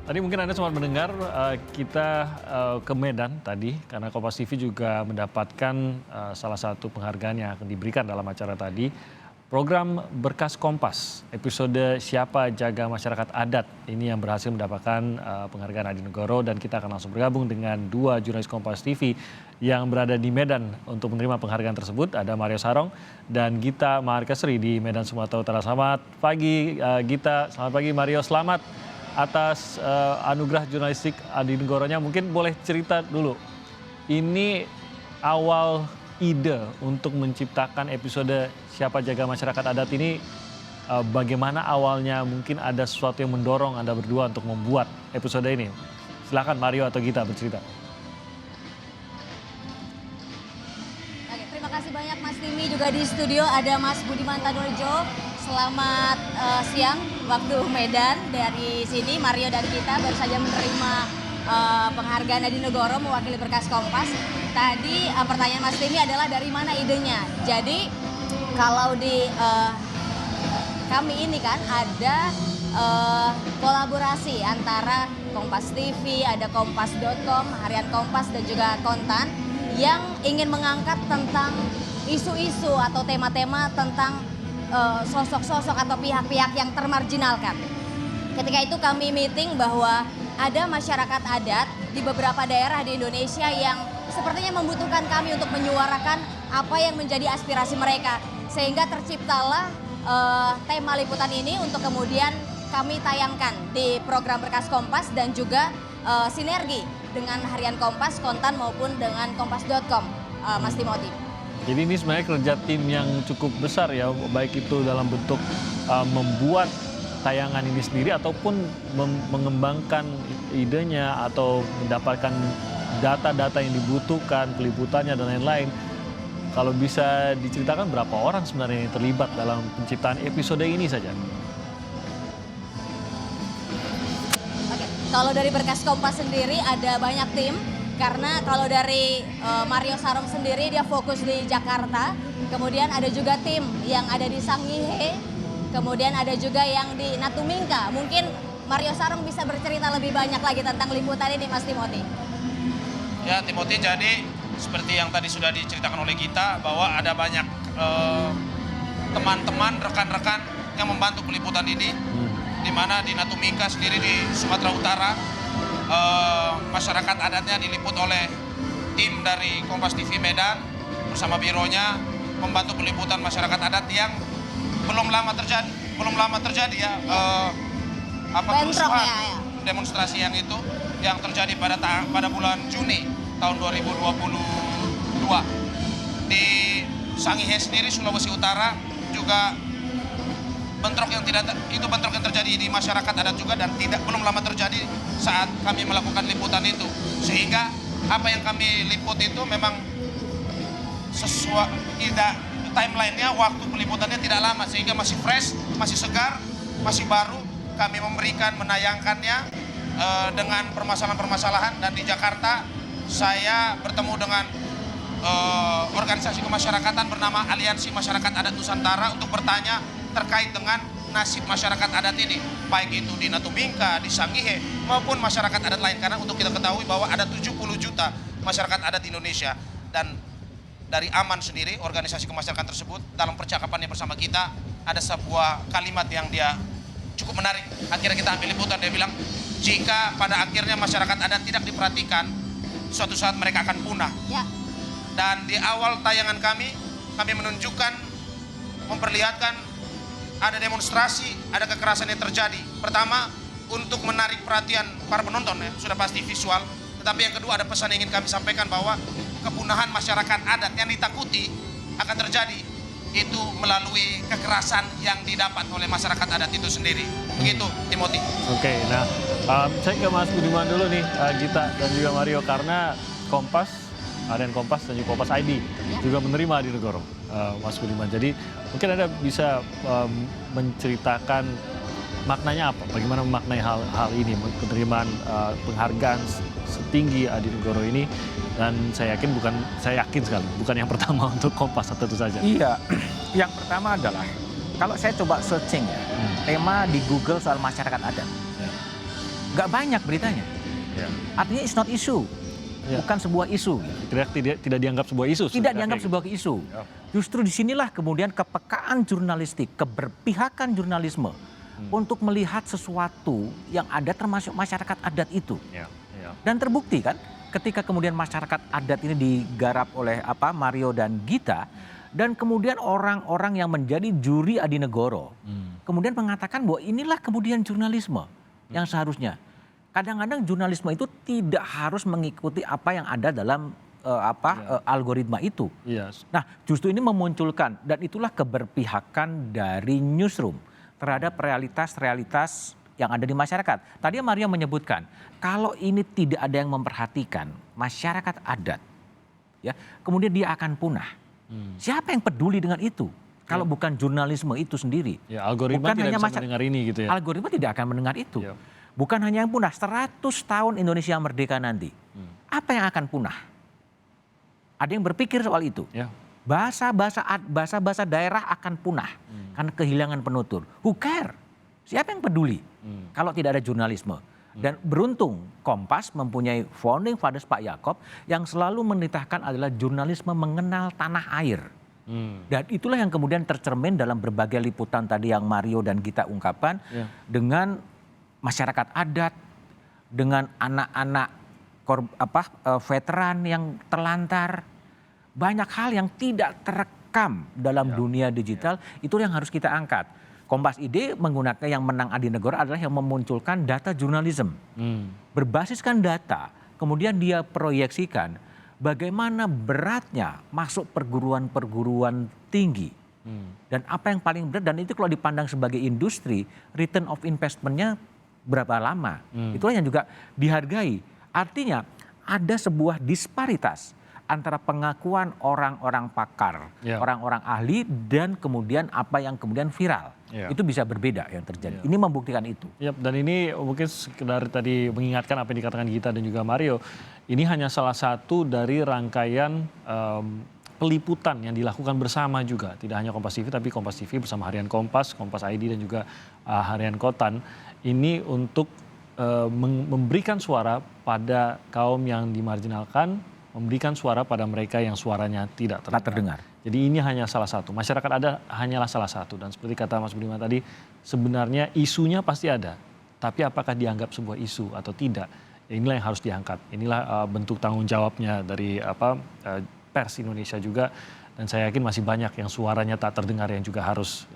Tadi mungkin Anda sempat mendengar kita ke Medan tadi karena Kompas TV juga mendapatkan salah satu penghargaan yang akan diberikan dalam acara tadi. Program Berkas Kompas, episode Siapa Jaga Masyarakat Adat ini yang berhasil mendapatkan penghargaan Adi Negoro, dan kita akan langsung bergabung dengan dua jurnalis Kompas TV yang berada di Medan untuk menerima penghargaan tersebut. Ada Mario Sarong dan Gita Maharkesri di Medan, Sumatera Utara. Selamat pagi Gita, selamat pagi Mario, selamat atas anugerah jurnalistik Adi Negoronya. Mungkin boleh cerita dulu, ini awal ide untuk menciptakan episode Siapa Jaga Masyarakat Adat ini bagaimana awalnya? Mungkin ada sesuatu yang mendorong Anda berdua untuk membuat episode ini. Silakan Mario atau Gita bercerita. Oke, terima kasih banyak Mas Timi, juga di studio ada Mas Budiman Tanurejo. Selamat siang waktu Medan. Dari sini Mario dan Gita baru saja menerima penghargaan Adi Negoro mewakili Berkas Kompas. Tadi pertanyaan Mas Timi adalah dari mana idenya. Jadi kalau di kami ini kan ada kolaborasi antara Kompas TV, ada kompas.com, Harian Kompas dan juga Kontan yang ingin mengangkat tentang isu-isu atau tema-tema tentang sosok-sosok atau pihak-pihak yang termarginalkan. Ketika itu kami meeting bahwa ada masyarakat adat di beberapa daerah di Indonesia yang sepertinya membutuhkan kami untuk menyuarakan apa yang menjadi aspirasi mereka. Sehingga terciptalah tema liputan ini untuk kemudian kami tayangkan di program Berkas Kompas dan juga sinergi dengan Harian Kompas, Kontan maupun dengan kompas.com, Mas Timothy. Jadi ini sebenarnya kerja tim yang cukup besar ya, baik itu dalam bentuk membuat tayangan ini sendiri ataupun mengembangkan idenya atau mendapatkan data-data yang dibutuhkan, peliputannya dan lain-lain. Kalau bisa diceritakan berapa orang sebenarnya yang terlibat dalam penciptaan episode ini saja? Oke, kalau dari Berkas Kompas sendiri ada banyak tim. Karena kalau dari Mario Sarong sendiri dia fokus di Jakarta, kemudian ada juga tim yang ada di Sangihe, kemudian ada juga yang di Natubingka. Mungkin Mario Sarong bisa bercerita lebih banyak lagi tentang liputan ini, Mas Timothy. Ya, Timothy, jadi seperti yang tadi sudah diceritakan oleh kita bahwa ada banyak teman-teman, rekan-rekan yang membantu peliputan ini, di mana di Natubingka sendiri di Sumatera Utara. Masyarakat adatnya diliput oleh tim dari Kompas TV Medan bersama bironya membantu peliputan masyarakat adat yang belum lama terjadi ya kerusuhan ya. Demonstrasi yang itu yang terjadi pada bulan Juni tahun 2022 di Sangihe sendiri, Sulawesi Utara juga. Bentrok yang terjadi di masyarakat adat juga dan belum lama terjadi saat kami melakukan liputan itu, sehingga apa yang kami liput itu memang sesuai timelinenya, waktu peliputannya tidak lama sehingga masih fresh, masih segar, masih baru. Kami menayangkannya dengan permasalahan-permasalahan, dan di Jakarta saya bertemu dengan organisasi kemasyarakatan bernama Aliansi Masyarakat Adat Nusantara untuk bertanya terkait dengan nasib masyarakat adat ini, baik itu di Natubingka, di Sangihe, maupun masyarakat adat lain. Karena untuk kita ketahui bahwa ada 70 juta masyarakat adat di Indonesia, dan dari Aman sendiri, organisasi kemasyarakatan tersebut, dalam percakapannya bersama kita, ada sebuah kalimat yang dia cukup menarik. Akhirnya kita ambil liputan, dia bilang, jika pada akhirnya masyarakat adat tidak diperhatikan, suatu saat mereka akan punah. Ya. Dan di awal tayangan kami menunjukkan, memperlihatkan ada demonstrasi, ada kekerasan yang terjadi. Pertama, untuk menarik perhatian para penonton ya, sudah pasti visual. Tetapi yang kedua, ada pesan yang ingin kami sampaikan bahwa kepunahan masyarakat adat yang ditakuti akan terjadi itu melalui kekerasan yang didapat oleh masyarakat adat itu sendiri. Begitu, Timothy. Oke, nah saya ke Mas Budiman dulu nih, Gita dan juga Mario, karena Kompas, Harian Kompas dan juga Kompas ID juga menerima Adi Negoro, Mas Budiman. Jadi mungkin Anda bisa menceritakan maknanya apa, bagaimana memaknai hal ini, penerimaan penghargaan setinggi Adi Negoro ini, dan saya yakin sekali bukan yang pertama untuk Kompas, tentu saja. Iya, yang pertama adalah kalau saya coba searching ya, tema di Google soal masyarakat adat. nggak banyak beritanya. Ya. Artinya it's not issue, Ya. bukan sebuah isu. Tidak dianggap sebuah isu. Tidak sebenarnya dianggap kayak sebuah isu. Ya. Justru disinilah kemudian kepekaan jurnalistik, keberpihakan jurnalisme untuk melihat sesuatu yang ada termasuk masyarakat adat itu. gitu. Ya. Ya. Dan terbukti kan ketika kemudian masyarakat adat ini digarap oleh Mario dan Gita, dan kemudian orang-orang yang menjadi juri Adi Negoro kemudian mengatakan bahwa inilah kemudian jurnalisme yang seharusnya. Kadang-kadang jurnalisme itu tidak harus mengikuti apa yang ada dalam algoritma itu. Iya. Nah, justru ini memunculkan, dan itulah keberpihakan dari newsroom terhadap realitas-realitas yang ada di masyarakat. Tadi Maria menyebutkan, kalau ini tidak ada yang memperhatikan masyarakat adat, ya, kemudian dia akan punah. Siapa yang peduli dengan itu? Kalau bukan jurnalisme itu sendiri. Ya, algoritma Bukan tidak hanya bisa mendengar ini gitu ya. Algoritma tidak akan mendengar itu. Ya. Bukan hanya yang punah, 100 tahun Indonesia merdeka nanti. Apa yang akan punah? Ada yang berpikir soal itu. Ya. Bahasa-bahasa daerah akan punah karena kehilangan penutur. Who care? Siapa yang peduli kalau tidak ada jurnalisme? Dan beruntung Kompas mempunyai founding fathers Pak Yaakob yang selalu menitahkan adalah jurnalisme mengenal tanah air. Dan itulah yang kemudian tercermin dalam berbagai liputan tadi yang Mario dan Gita ungkapkan, dengan masyarakat adat, dengan anak-anak veteran yang terlantar. Banyak hal yang tidak terekam dalam dunia digital, itu yang harus kita angkat. Kompas ID menggunakan yang menang Adi Negoro adalah yang memunculkan data jurnalism. Berbasiskan data, kemudian dia proyeksikan bagaimana beratnya masuk perguruan-perguruan tinggi. Dan apa yang paling berat, dan itu kalau dipandang sebagai industri, return of investment-nya berapa lama. Itulah yang juga dihargai. Artinya ada sebuah disparitas antara pengakuan orang-orang pakar, orang-orang ahli, dan kemudian apa yang kemudian viral. Itu bisa berbeda yang terjadi. Ini membuktikan itu. Dan ini mungkin sekedar tadi mengingatkan apa yang dikatakan Gita dan juga Mario. Ini hanya salah satu dari rangkaian peliputan yang dilakukan bersama juga. Tidak hanya Kompas TV, tapi Kompas TV bersama Harian Kompas, Kompas ID dan juga Harian Kotan. Ini untuk memberikan suara pada kaum yang dimarginalkan, memberikan suara pada mereka yang suaranya tidak terdengar. Jadi ini hanya salah satu. Masyarakat ada hanyalah salah satu. Dan seperti kata Mas Budiman tadi, sebenarnya isunya pasti ada. Tapi apakah dianggap sebuah isu atau tidak? Ya inilah yang harus diangkat. Inilah bentuk tanggung jawabnya dari pers Indonesia juga. Dan saya yakin masih banyak yang suaranya tak terdengar yang juga harus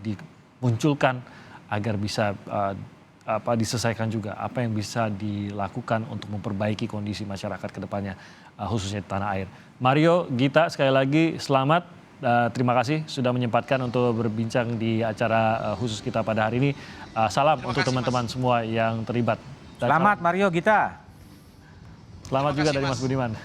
dimunculkan agar bisa diselesaikan juga apa yang bisa dilakukan untuk memperbaiki kondisi masyarakat ke depannya, khususnya di tanah air. Mario, Gita, sekali lagi selamat. Terima kasih sudah menyempatkan untuk berbincang di acara khusus kita pada hari ini. Salam untuk teman-teman semua yang terlibat. Selamat Mario, Gita. Selamat juga dari Mas Budiman.